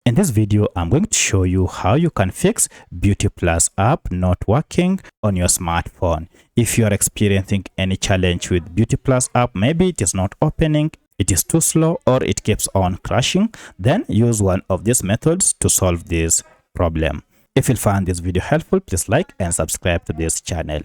In this video, I'm going to show you how you can fix BeautyPlus app not working on your smartphone. If you are experiencing any challenge with BeautyPlus app, maybe it is not opening, it is too slow, or it keeps on crashing, then use one of these methods to solve this problem. If you found this video helpful, please like and subscribe to this channel.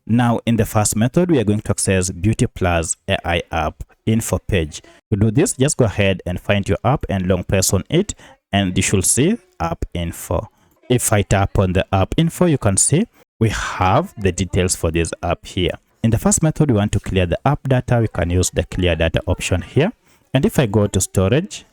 Now, in the first method, we are going to access BeautyPlus AI app info page. To do this, just go ahead and find your app and long press on it, and you should see app info. If I tap on the app info, you can see we have the details for this app here. In the first method, we want to clear the app data. We can use the clear data option here. And if I go to storage,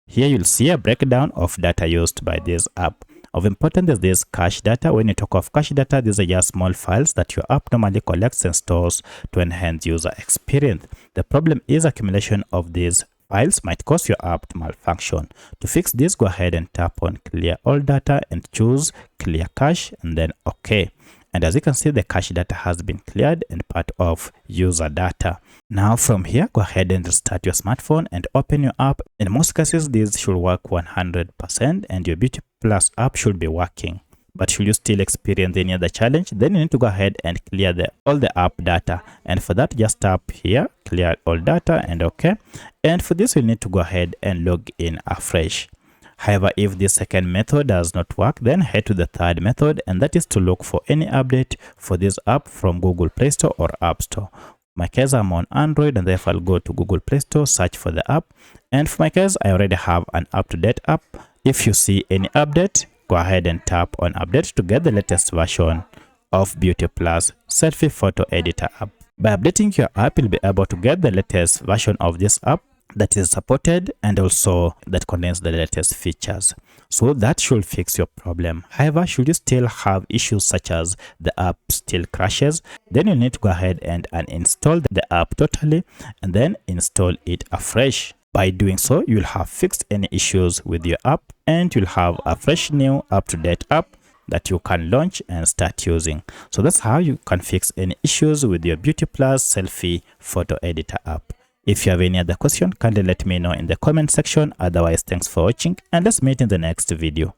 here you'll see a breakdown of data used by this app. Of importance is this cache data. When you talk of cache data, these are just small files that your app normally collects and stores to enhance user experience. The problem is accumulation of these files might cause your app to malfunction. To fix this, go ahead and tap on clear all data and choose clear cache and then OK. And as you can see, the cache data has been cleared and part of user data. Now from here, go ahead and restart your smartphone and open your app. In most cases, this should work 100% and your BeautyPlus app should be working. But should you still experience any other challenge, then you need to go ahead and clear all the app data. And for that, just tap here, clear all data and OK. And for this, you need to go ahead and log in afresh. However, if this second method does not work, then head to the third method, and that is to look for any update for this app from Google Play Store or App Store. My case, I'm on Android, and therefore I'll go to Google Play Store, search for the app. And for my case, I already have an up-to-date app. If you see any update, go ahead and tap on update to get the latest version of BeautyPlus selfie photo editor app. By updating your app, you'll be able to get the latest version of this app that is supported and also that contains the latest features. So that should fix your problem. However, should you still have issues such as the app still crashes, then you need to go ahead and uninstall the app totally and then install it afresh. By doing so, you'll have fixed any issues with your app and you'll have a fresh new up-to-date app that you can launch and start using. So that's how you can fix any issues with your BeautyPlus selfie photo editor app. If you have any other question, kindly let me know in the comment section. Otherwise, thanks for watching and let's meet in the next video.